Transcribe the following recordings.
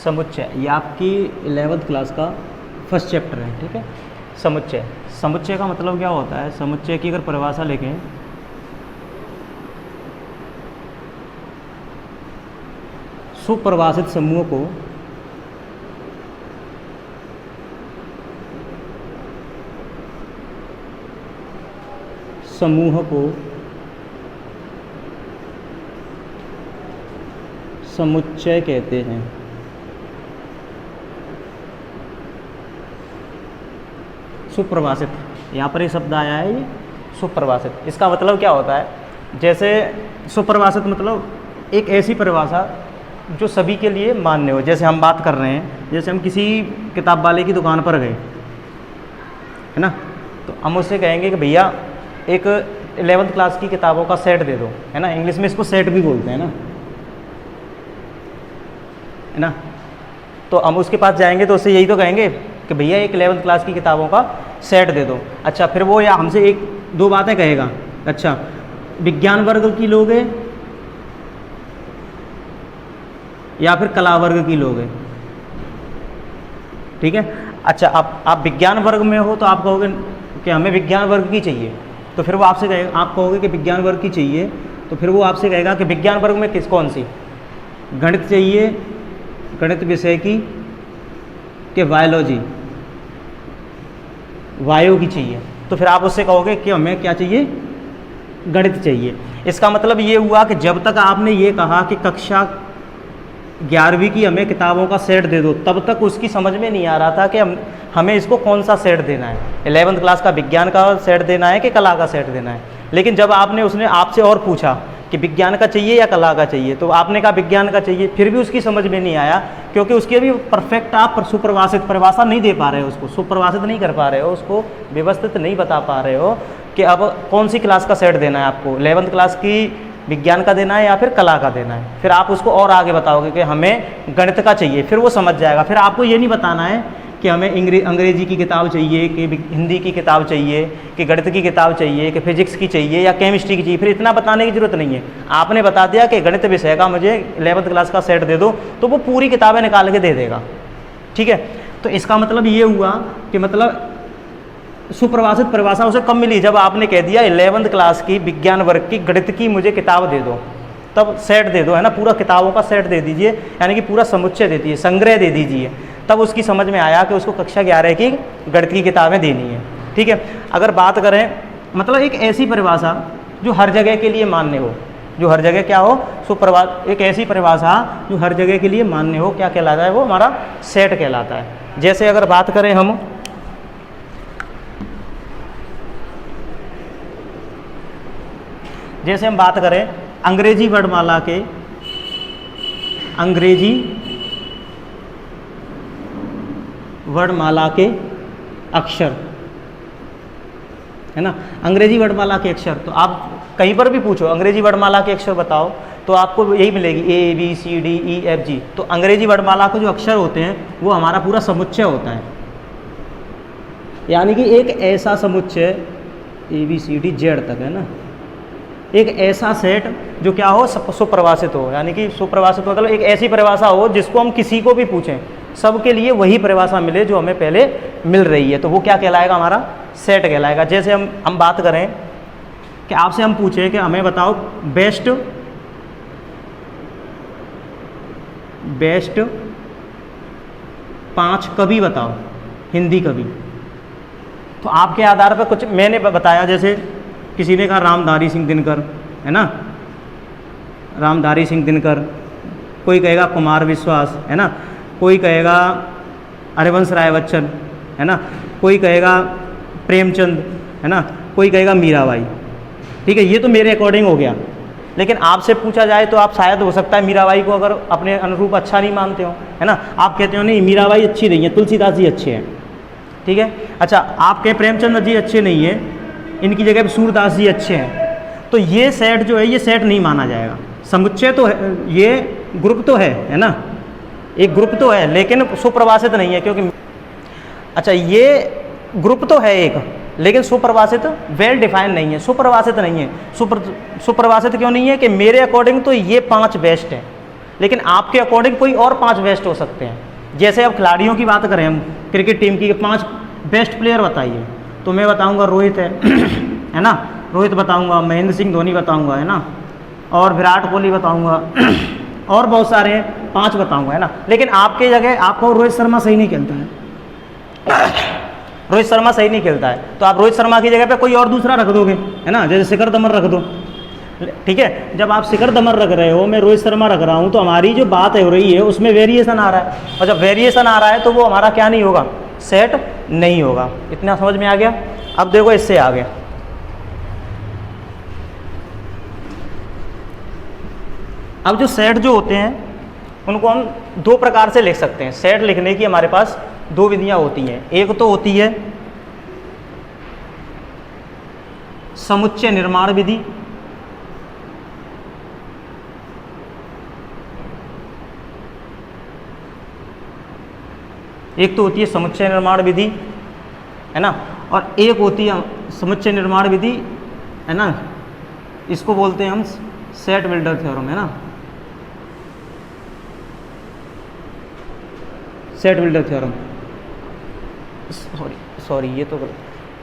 समुच्चय, ये आपकी 11th क्लास का फर्स्ट चैप्टर है, ठीक है। समुच्चय, समुच्चय का मतलब क्या होता है? समुच्चय की अगर परिभाषा लिखें, सुपरिभाषित समूह को समुच्चय कहते हैं। सुपरिभाषित, यहाँ पर ये शब्द आया है, ये सुपरिभाषित। इसका मतलब क्या होता है? जैसे सुपरिभाषित मतलब एक ऐसी परिभाषा जो सभी के लिए मान्य हो। जैसे हम बात कर रहे हैं, जैसे हम किसी किताब वाले की दुकान पर गए, है ना, तो हम उससे कहेंगे कि भैया एक 11th क्लास की किताबों का सेट दे दो, है ना। इंग्लिश में इसको सेट भी बोलते हैं ना, है ना। तो हम उसके पास जाएंगे तो उससे यही तो कहेंगे कि भैया एक 11th क्लास की किताबों का सेट दे दो। अच्छा, फिर वो या हमसे एक दो बातें कहेगा। अच्छा, विज्ञान वर्ग की लोगे या फिर कला वर्ग की लोगे, ठीक है। अच्छा, आप विज्ञान वर्ग में हो तो आप कहोगे कि हमें विज्ञान वर्ग की चाहिए, तो फिर वो आपसे कहेगा, आप कहोगे कि विज्ञान वर्ग की चाहिए, तो फिर वो आपसे कहेगा कि विज्ञान वर्ग में कौन सी, गणित चाहिए, गणित विषय की, कि बायोलॉजी, वायु की चाहिए। तो फिर आप उससे कहोगे कि हमें क्या चाहिए, गणित चाहिए। इसका मतलब ये हुआ कि जब तक आपने ये कहा कि कक्षा 11वीं की हमें किताबों का सेट दे दो, तब तक उसकी समझ में नहीं आ रहा था कि हमें इसको कौन सा सेट देना है, 11th क्लास का विज्ञान का सेट देना है कि कला का सेट देना है। लेकिन जब उसने आपसे और पूछा कि विज्ञान का चाहिए या कला का चाहिए, तो आपने कहा विज्ञान का चाहिए, फिर भी उसकी समझ में नहीं आया, क्योंकि उसकी अभी परफेक्ट आप सुपरिभाषित परिभाषा नहीं दे पा रहे हो, उसको सुपरिभाषित नहीं कर पा रहे हो, उसको व्यवस्थित नहीं बता पा रहे हो कि अब कौन सी क्लास का सेट देना है आपको, 11th क्लास की विज्ञान का देना है या फिर कला का देना है। फिर आप उसको और आगे बताओगे कि हमें गणित का चाहिए, फिर वो समझ जाएगा। फिर आपको ये नहीं बताना है कि हमें अंग्रेजी की किताब चाहिए, कि हिंदी की किताब चाहिए, कि गणित की किताब चाहिए, कि फिजिक्स की चाहिए या केमिस्ट्री की चाहिए। फिर इतना बताने की जरूरत नहीं है। आपने बता दिया कि गणित विषय का मुझे 11th क्लास का सेट दे दो, तो वो पूरी किताबें निकाल के दे देगा, ठीक है। तो इसका मतलब ये हुआ कि मतलब सुपरिभाषित परिभाषा उसे कब मिली? जब आपने कह दिया 11th क्लास की विज्ञान वर्ग की गणित की मुझे किताब दे दो, तब सेट दे दो, है ना, पूरा किताबों का सेट दे दीजिए, यानी कि पूरा समुच्चय दे दीजिए, संग्रह दे दीजिए। तब उसकी समझ में आया कि उसको कक्षा 11 की गणित की किताबें देनी है, ठीक है। अगर बात करें, मतलब एक ऐसी परिभाषा जो हर जगह के लिए मान्य हो, जो हर जगह क्या हो, एक ऐसी परिभाषा जो हर जगह के लिए मान्य हो, क्या कहलाता है? वो हमारा सेट कहलाता है। जैसे अगर बात करें हम, जैसे हम बात करें अंग्रेजी वर्णमाला के, अंग्रेजी वर्णमाला के अक्षर, है ना, अंग्रेजी वर्णमाला के अक्षर। तो आप कहीं पर भी पूछो अंग्रेजी वर्णमाला के अक्षर बताओ, तो आपको यही मिलेगी ABCDEFG। तो अंग्रेजी वर्णमाला के जो अक्षर होते हैं वो हमारा पूरा समुच्चय होता है, यानी कि एक ऐसा समुच्चय ABCDZ तक, है ना, एक ऐसा सेट जो क्या हो, सुपरिभाषित हो। यानी कि सुपरिभाषित मतलब एक ऐसी परिभाषा हो जिसको हम किसी को भी पूछें, सबके लिए वही परिभाषा मिले जो हमें पहले मिल रही है, तो वो क्या कहलाएगा? हमारा सेट कहलाएगा। जैसे हम बात करें कि आपसे हम पूछें कि हमें बताओ बेस्ट 5 कवि बताओ, हिंदी कवि। तो आपके आधार पर कुछ मैंने बताया, जैसे किसी ने कहा रामधारी सिंह दिनकर, है ना, रामधारी सिंह दिनकर, कोई कहेगा कुमार विश्वास, है ना, कोई कहेगा हरिवंश राय बच्चन, है ना, कोई कहेगा प्रेमचंद, है ना, कोई कहेगा मीराबाई, ठीक है। ये तो मेरे अकॉर्डिंग हो गया। लेकिन आपसे पूछा जाए तो आप शायद हो सकता है मीराबाई को अगर अपने अनुरूप अच्छा नहीं मानते हो, है ना, आप कहते हो नहीं मीराबाई अच्छी नहीं है, तुलसीदास जी अच्छे हैं, ठीक है। अच्छा, आप कहे प्रेमचंद जी अच्छे नहीं है, इनकी जगह पे सूरदास जी अच्छे हैं, तो ये सेट जो है ये सेट नहीं माना जाएगा। समुच्चय तो है, ये ग्रुप तो है ना, एक ग्रुप तो है, लेकिन सुपरिभाषित नहीं है, क्योंकि अच्छा ये ग्रुप तो है एक, लेकिन सुपरिभाषित वेल डिफाइन नहीं है, सुपरिभाषित नहीं है। सुपरिभाषित क्यों नहीं है? कि मेरे अकॉर्डिंग तो ये 5 बेस्ट हैं, लेकिन आपके अकॉर्डिंग कोई और 5 बेस्ट हो सकते हैं। जैसे अब खिलाड़ियों की बात करें हम क्रिकेट टीम की 5 बेस्ट प्लेयर बताइए, तो मैं बताऊंगा रोहित है ना, रोहित बताऊंगा, महेंद्र सिंह धोनी बताऊंगा, है ना, और विराट कोहली बताऊंगा और बहुत सारे हैं, 5 बताऊंगा, है ना। लेकिन आपके जगह आपको रोहित शर्मा सही नहीं खेलता है, रोहित शर्मा सही नहीं खेलता है, तो आप रोहित शर्मा की जगह पे कोई और दूसरा रख दोगे, है ना, जैसे शिखर धवन रख दो, ठीक है। जब आप शिखर धवन रख रहे हो, मैं रोहित शर्मा रख रहा हूँ, तो हमारी जो बात हो रही है उसमें वेरिएशन आ रहा है, और जब वेरिएशन आ रहा है तो वो हमारा क्या नहीं होगा, सेट नहीं होगा। इतना समझ में आ गया। अब देखो इससे आगे, अब जो सेट जो होते हैं उनको हम 2 प्रकार से लिख सकते हैं। सेट लिखने की हमारे पास 2 विधियां होती हैं। एक तो होती है समुच्चय निर्माण विधि, एक तो होती है समुच्चय निर्माण विधि, है ना, और एक होती है समुच्चय निर्माण विधि, है ना, इसको बोलते हैं हम सेट बिल्डर थ्योरम, है ना, सेट बिल्डर थ्योरम, सॉरी ये तो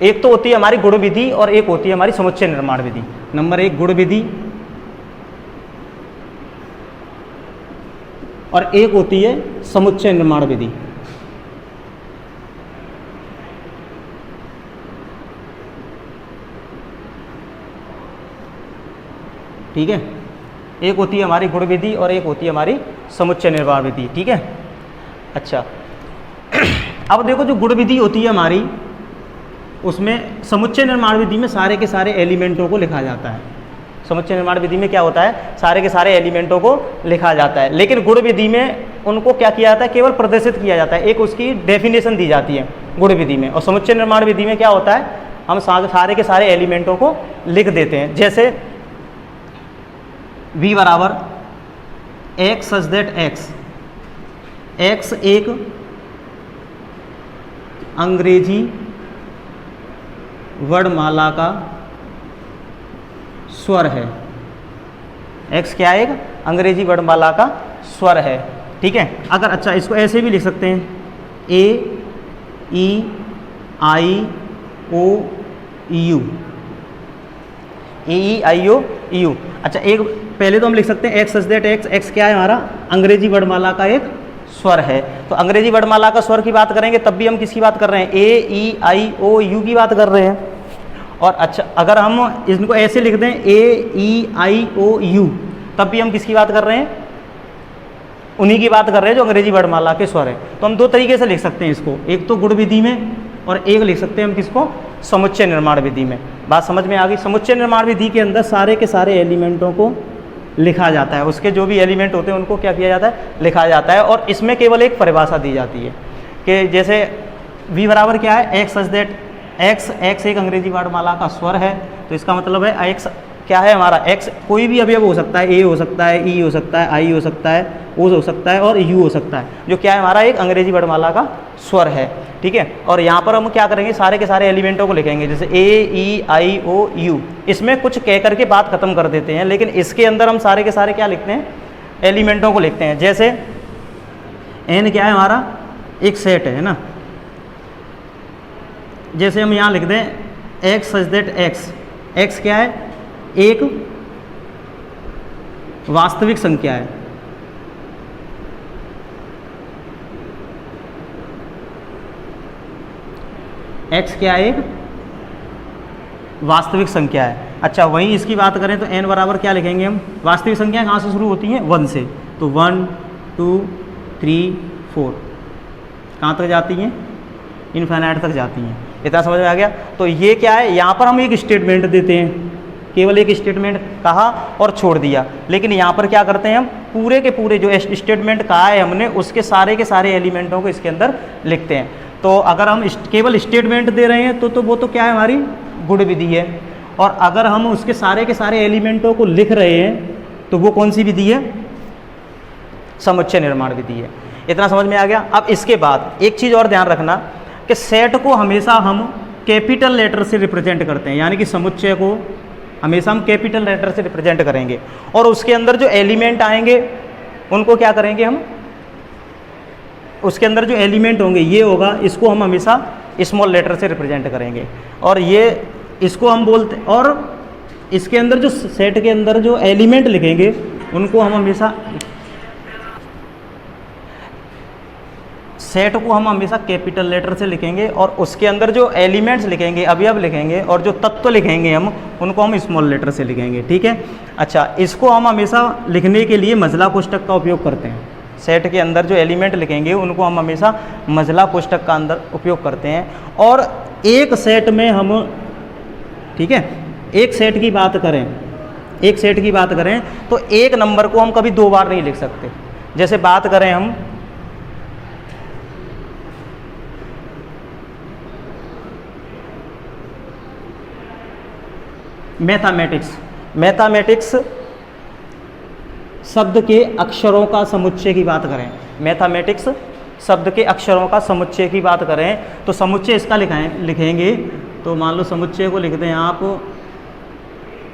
एक तो होती है हमारी गुण विधि और एक होती है हमारी समुच्चय निर्माण विधि। नंबर 1 गुण विधि और एक होती है समुच्चय निर्माण विधि। ठीक है, एक होती है हमारी गुण विधि और एक होती है हमारी समुच्चय निर्माण विधि। ठीक है, अच्छा अब देखो जो गुण विधि होती है हमारी, उसमें समुच्चय निर्माण विधि में सारे के सारे एलिमेंटों को लिखा जाता है। समुच्चय निर्माण विधि में क्या होता है, सारे के सारे एलिमेंटों को लिखा जाता है। लेकिन गुण विधि में उनको क्या किया जाता है, केवल प्रदर्शित किया जाता है, एक उसकी डेफिनेशन दी जाती है गुण विधि में। और समुच्चय निर्माण विधि में क्या होता है, हम सारे के सारे एलिमेंटों को लिख देते हैं। जैसे v बराबर एक्स सच दैट एक्स एक अंग्रेजी वर्णमाला का स्वर है। x क्या है, एक अंग्रेजी वर्णमाला का स्वर है। ठीक है, अगर अच्छा इसको ऐसे भी लिख सकते हैं, ए ई आई ओ you, A E I O you. अच्छा एक पहले तो हम लिख सकते हैं एक्स सच दैट एक्स क्या है हमारा, अंग्रेजी वर्णमाला का एक स्वर है। तो अंग्रेजी वर्णमाला का स्वर की बात करेंगे तब भी हम किसकी बात कर रहे हैं, ए ई आई ओ यू की बात कर रहे हैं। और अच्छा अगर हम इनको ऐसे लिख दें ए ई आई ओ यू, तब भी हम किसकी बात कर रहे हैं, उन्हीं की बात कर रहे हैं जो अंग्रेजी वर्णमाला के स्वर है। तो हम 2 तरीके से लिख सकते हैं इसको, एक तो गुण विधि में और एक लिख सकते हैं हम किसको, समुच्चय निर्माण विधि में। बात समझ में आ गई। समुच्चय निर्माण विधि के अंदर सारे के सारे एलिमेंटों को लिखा जाता है, उसके जो भी एलिमेंट होते हैं उनको क्या किया जाता है, लिखा जाता है। और इसमें केवल एक परिभाषा दी जाती है कि जैसे v बराबर क्या है, एक्स सच दैट एक्स एक अंग्रेजी वर्णमाला का स्वर है। तो इसका मतलब है एक्स क्या है हमारा, एक्स कोई भी अवयव हो सकता है, ए हो सकता है, ई हो सकता है, आई हो सकता है, ओ हो सकता है और यू हो सकता है, जो क्या है हमारा एक अंग्रेजी वर्णमाला का स्वर है। ठीक है, और यहाँ पर हम क्या करेंगे, सारे के सारे एलिमेंटों को लिखेंगे, जैसे ए ई आई ओ यू। इसमें कुछ कह करके बात खत्म कर देते हैं, लेकिन इसके अंदर हम सारे के सारे क्या लिखते हैं, एलिमेंटों को लिखते हैं। जैसे एन क्या है हमारा, एक सेट है ना, जैसे हम यहाँ लिख दें एक्स सच दैट एक्स क्या है, एक वास्तविक संख्या है। x क्या है, एक वास्तविक संख्या है। अच्छा वहीं इसकी बात करें तो n बराबर क्या लिखेंगे हम, वास्तविक संख्या कहाँ से शुरू होती हैं, 1 से। तो 1 2 3 4 कहाँ तक जाती हैं, इनफाइनाइट तक जाती हैं। इतना समझ में आ गया। तो ये क्या है, यहाँ पर हम एक स्टेटमेंट देते हैं, केवल एक स्टेटमेंट कहा और छोड़ दिया। लेकिन यहाँ पर क्या करते हैं हम, पूरे के पूरे जो स्टेटमेंट कहा है हमने उसके सारे के सारे एलिमेंटों को इसके अंदर लिखते हैं। तो अगर हम केवल स्टेटमेंट दे रहे हैं तो वो तो क्या है हमारी गुण विधि है, और अगर हम उसके सारे के सारे एलिमेंटों को लिख रहे हैं तो वो कौन सी विधि है, समुच्चय निर्माण विधि है। इतना समझ में आ गया। अब इसके बाद एक चीज़ और ध्यान रखना कि सेट को हमेशा हम कैपिटल लेटर से रिप्रेजेंट करते हैं, यानी कि समुच्चय को हमेशा हम कैपिटल लेटर से रिप्रेजेंट करेंगे, और उसके अंदर जो एलिमेंट आएंगे उनको क्या करेंगे हम, उसके अंदर जो एलिमेंट होंगे ये होगा, इसको हम हमेशा स्मॉल लेटर से रिप्रेजेंट करेंगे, और ये इसको हम बोलते, और इसके अंदर जो सेट के अंदर जो एलिमेंट लिखेंगे उनको हम हमेशा, सेट को हम हमेशा कैपिटल लेटर से लिखेंगे, और उसके अंदर जो एलिमेंट्स लिखेंगे, अवयव लिखेंगे, और जो तत्व लिखेंगे हम उनको हम स्मॉल लेटर से लिखेंगे, ठीक है। अच्छा, इसको हम हमेशा लिखने के लिए मझला कोष्ठक का उपयोग करते हैं। सेट के अंदर जो एलिमेंट लिखेंगे उनको हम हमेशा मझला कोष्ठक का अंदर उपयोग करते हैं। और एक सेट में हम, ठीक है, एक सेट की बात करें, एक सेट की बात करें तो एक नंबर को हम कभी दो बार नहीं लिख सकते। जैसे बात करें हम मैथमेटिक्स, मैथमेटिक्स शब्द के अक्षरों का समुच्चय की बात करें, मैथमेटिक्स शब्द के अक्षरों का समुच्चय की बात करें तो समुच्चय इसका लिखेंगे तो मान लो समुच्चय को लिख दें आप,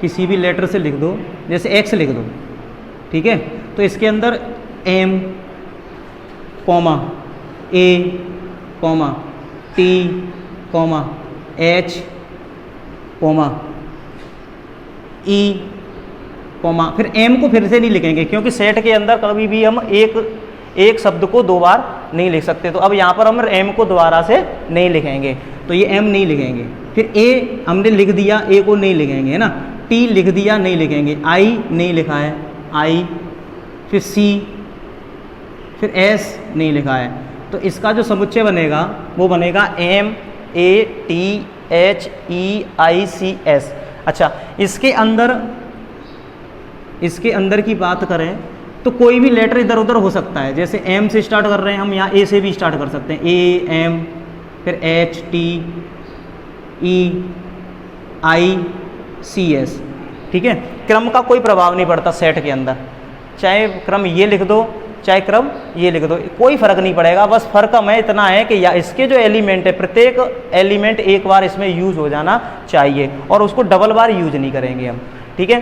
किसी भी लेटर से लिख दो, जैसे एक्स लिख दो, ठीक है। तो इसके अंदर M comma A comma T comma H comma E comma, फिर एम को फिर से नहीं लिखेंगे क्योंकि सेट के अंदर कभी भी हम एक शब्द को दो बार नहीं लिख सकते। तो अब यहाँ पर हम एम को दोबारा से नहीं लिखेंगे, तो ये एम नहीं लिखेंगे। फिर ए हमने लिख दिया, ए को नहीं लिखेंगे, है ना। टी लिख दिया, नहीं लिखेंगे। आई नहीं लिखा है, आई। फिर सी, फिर एस नहीं लिखा है। तो इसका जो समुच्चय बनेगा वो बनेगा M A T H E I C S. अच्छा, इसके अंदर की बात करें तो कोई भी लेटर इधर उधर हो सकता है। जैसे एम से स्टार्ट कर रहे हैं हम, यहाँ ए से भी स्टार्ट कर सकते हैं, ए एम, फिर H T E I C S, ठीक है। क्रम का कोई प्रभाव नहीं पड़ता सेट के अंदर, चाहे क्रम ये लिख दो चाहे क्रम ये लिख दो, कोई फर्क नहीं पड़ेगा। बस फर्क हमें इतना है कि या इसके जो एलिमेंट है, प्रत्येक एलिमेंट एक बार इसमें यूज हो जाना चाहिए और उसको डबल बार यूज नहीं करेंगे हम, ठीक है।